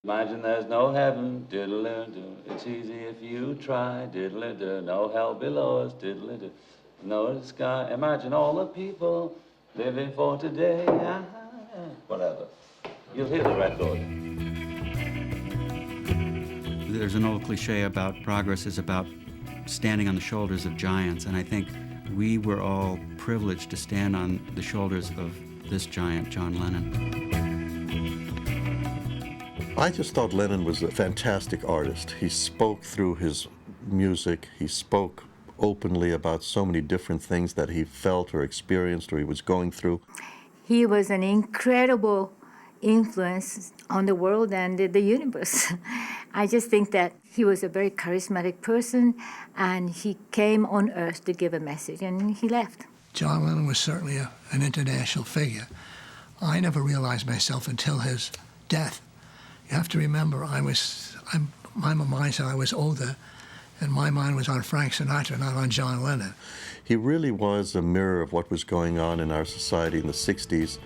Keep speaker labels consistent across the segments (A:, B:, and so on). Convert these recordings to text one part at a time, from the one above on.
A: Imagine there's no heaven, diddle-doo. It's easy if you try, diddle-doo. No hell below us, diddle-doo. No sky. Imagine all the people living for today. Whatever. You'll hear the record.
B: There's an old cliche about progress is about standing on the shoulders of giants, and I think we were all privileged to stand on the shoulders of this giant, John Lennon.
C: I just thought Lennon was a fantastic artist. He spoke through his music. He spoke openly about so many different things that he felt or experienced or he was going through.
D: He was an incredible influence on the world and the universe. I just think that he was a very charismatic person, and he came on Earth to give a message, and he left.
E: John Lennon was certainly an international figure. I never realized myself until his death. You have to remember, my mindset, I was older, and my mind was on Frank Sinatra, not on John Lennon.
C: He really was a mirror of what was going on in our society in the 60s.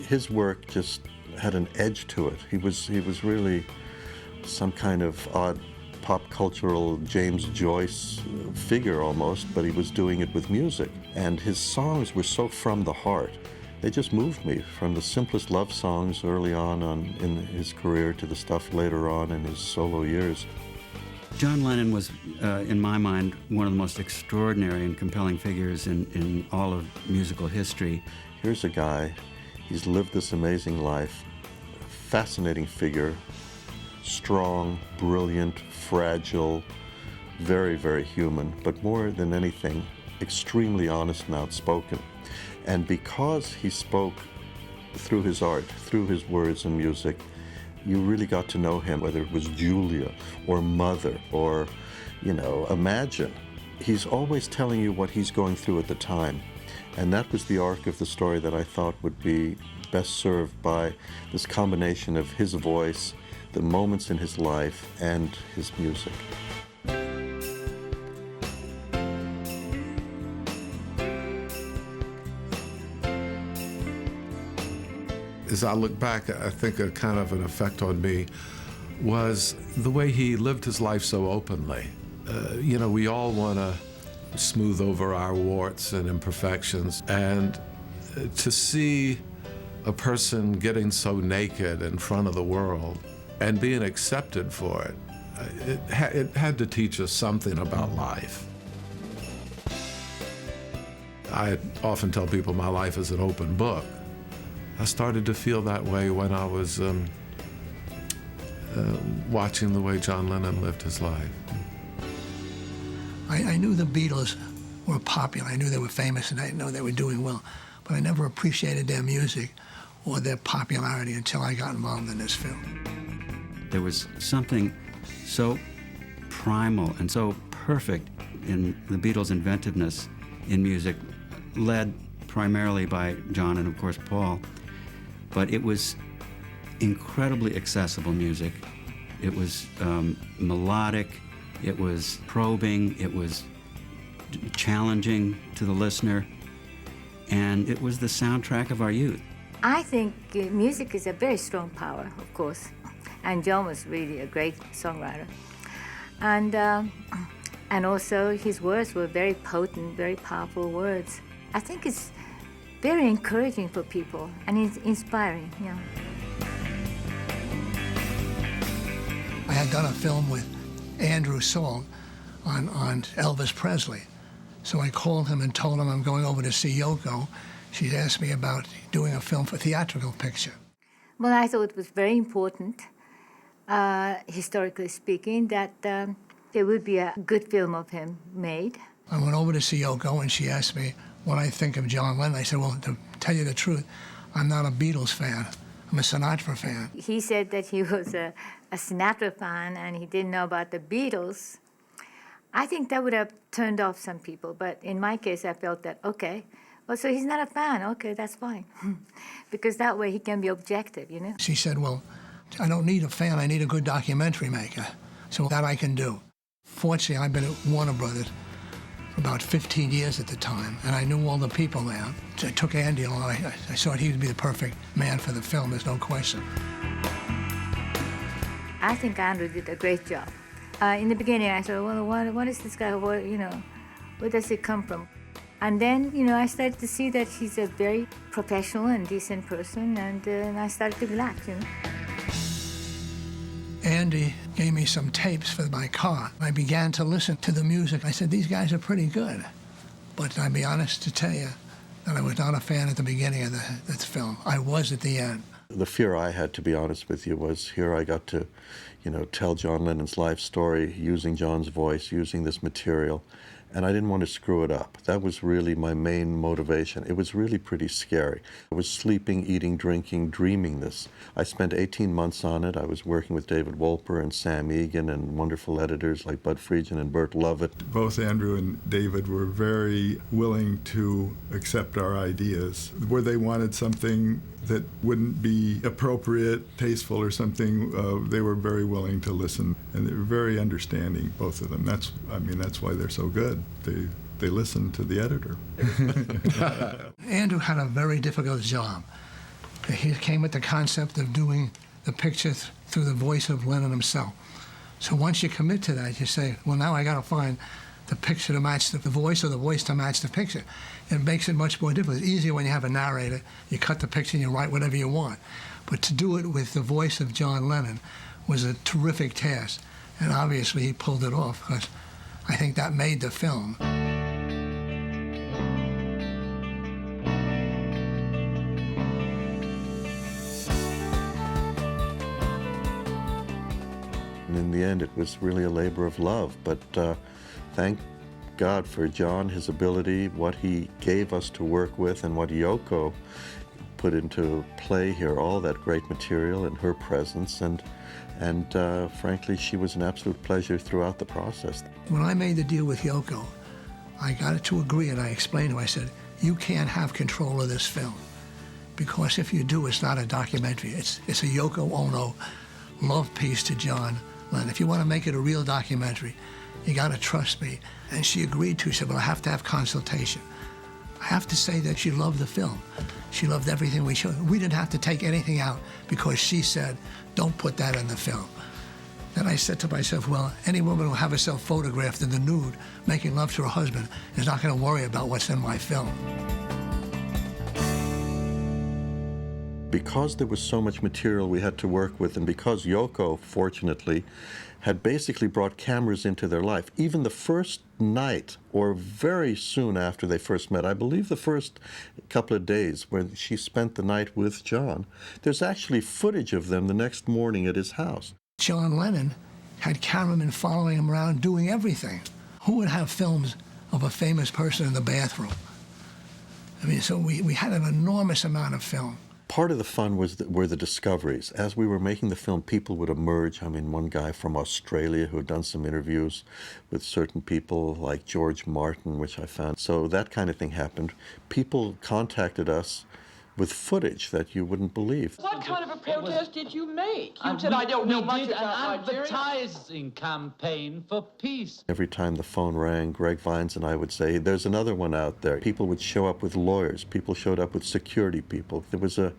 C: His work just had an edge to it. He was really some kind of odd pop cultural James Joyce figure almost, but he was doing it with music. And his songs were so from the heart. They just moved me, from the simplest love songs early on in his career to the stuff later on in his solo years.
B: John Lennon was, in my mind, one of the most extraordinary and compelling figures in all of musical history.
C: Here's a guy, he's lived this amazing life, fascinating figure, strong, brilliant, fragile, very, very human, but more than anything, extremely honest and outspoken. And because he spoke through his art, through his words and music, you really got to know him, whether it was Julia or Mother or, Imagine. He's always telling you what he's going through at the time. And that was the arc of the story that I thought would be best served by this combination of his voice, the moments in his life, and his music.
F: As I look back, I think a kind of an effect on me was the way he lived his life so openly. We all want to smooth over our warts and imperfections, and to see a person getting so naked in front of the world and being accepted for it, it had to teach us something about life. I often tell people my life is an open book. I started to feel that way when I was watching the way John Lennon lived his life.
E: I knew the Beatles were popular. I knew they were famous, and I know they were doing well. But I never appreciated their music or their popularity until I got involved in this film.
B: There was something so primal and so perfect in the Beatles' inventiveness in music, led primarily by John and, of course, Paul. But it was incredibly accessible music. It was melodic, it was probing, it was challenging to the listener, and it was the soundtrack of our youth.
D: I think music is a very strong power, of course, and John was really a great songwriter. And also his words were very potent, very powerful words. I think it's very encouraging for people, and it's inspiring,
E: I had done a film with Andrew Salt on Elvis Presley. So I called him and told him I'm going over to see Yoko. She'd asked me about doing a film for theatrical picture.
D: Well, I thought it was very important, historically speaking, that there would be a good film of him made.
E: I went over to see Yoko, and she asked me what I think of John Lennon. I said, well, to tell you the truth, I'm not a Beatles fan. I'm a Sinatra fan.
D: He said that he was a Sinatra fan and he didn't know about the Beatles. I think that would have turned off some people, but in my case, I felt that, okay, well, so he's not a fan. Okay, that's fine. Because that way he can be objective,
E: She said, well, I don't need a fan. I need a good documentary maker. So that I can do. Fortunately, I've been at Warner Brothers for about 15 years at the time, and I knew all the people there. So I took Andy along. I thought he would be the perfect man for the film, there's no question.
D: I think Andrew did a great job. In the beginning, I thought, well, what is this guy? What, where does he come from? And then, I started to see that he's a very professional and decent person, and I started to relax,
E: Andy gave me some tapes for my car. I began to listen to the music. I said, these guys are pretty good. But I'll be honest to tell you that I was not a fan at the beginning of this film. I was at the end.
C: The fear I had, to be honest with you, was here I got to, tell John Lennon's life story using John's voice, using this material, and I didn't want to screw it up. That was really my main motivation. It was really pretty scary. I was sleeping, eating, drinking, dreaming this. I spent 18 months on it. I was working with David Wolper and Sam Egan and wonderful editors like Bud Friedgen and Burt Lovett.
G: Both Andrew and David were very willing to accept our ideas. Where they wanted something that wouldn't be appropriate, tasteful, or something, they were very willing to listen, and they were very understanding, both of them. That's why they're so good. They listen to the editor.
E: Andrew had a very difficult job. He came with the concept of doing the picture through the voice of Lennon himself. So once you commit to that, you say, well, now I got to find the picture to match the voice, or the voice to match the picture. It makes it much more difficult. It's easier when you have a narrator. You cut the picture and you write whatever you want. But to do it with the voice of John Lennon was a terrific task. And obviously he pulled it off, because I think that made the film.
C: And in the end, it was really a labor of love. But thank God for John, his ability, what he gave us to work with, and what Yoko put into play here, all that great material and her presence. And frankly, she was an absolute pleasure throughout the process.
E: When I made the deal with Yoko, I got it to agree, and I explained to her, I said, you can't have control of this film, because if you do, it's not a documentary. It's a Yoko Ono love piece to John Lennon. If you want to make it a real documentary, you got to trust me. And she agreed to. She said, well, I have to have consultation. I have to say that she loved the film. She loved everything we showed. We didn't have to take anything out, because she said, don't put that in the film. Then I said to myself, well, any woman who have herself photographed in the nude making love to her husband is not going to worry about what's in my film.
C: Because there was so much material we had to work with, and because Yoko, fortunately, had basically brought cameras into their life, even the first night, or very soon after they first met, I believe the first couple of days when she spent the night with John, there's actually footage of them the next morning at his house.
E: John Lennon had cameramen following him around doing everything. Who would have films of a famous person in the bathroom? I mean, so we had an enormous amount of film.
C: Part of the fun were the discoveries. As we were making the film, people would emerge. I mean, one guy from Australia who had done some interviews with certain people, like George Martin, which I found. So that kind of thing happened. People contacted us with footage that you wouldn't believe.
H: What kind of a protest did you make? You said, I don't know much about Nigeria.
A: We did an advertising campaign for peace.
C: Every time the phone rang, Greg Vines and I would say, there's another one out there. People would show up with lawyers. People showed up with security people. There was a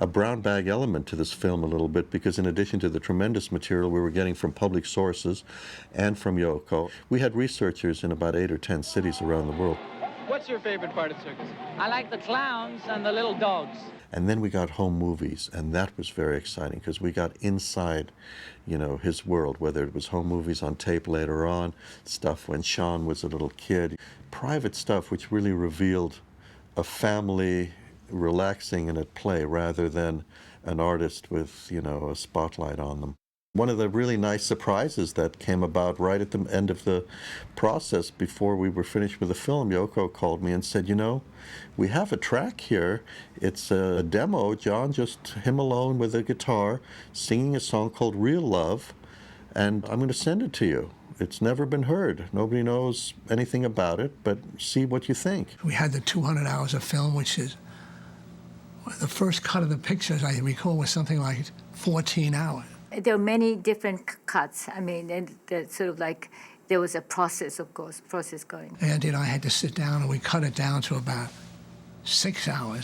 C: brown bag element to this film a little bit, because in addition to the tremendous material we were getting from public sources and from Yoko, we had researchers in about 8 or 10 cities around the world.
H: What's your favorite part of circus?
A: I like the clowns and the little dogs.
C: And then we got home movies, and that was very exciting, because we got inside, his world, whether it was home movies on tape later on, stuff when Sean was a little kid, private stuff which really revealed a family relaxing and at play rather than an artist with, a spotlight on them. One of the really nice surprises that came about right at the end of the process, before we were finished with the film, Yoko called me and said, we have a track here. It's a demo, John, just him alone with a guitar, singing a song called Real Love, and I'm going to send it to you. It's never been heard. Nobody knows anything about it, but see what you think.
E: We had the 200 hours of film, which is, the first cut of the pictures, I recall, was something like 14 hours.
D: There were many different cuts. I mean, and sort of like there was a process, of course, going.
E: Andy and I had to sit down, and we cut it down to about 6 hours.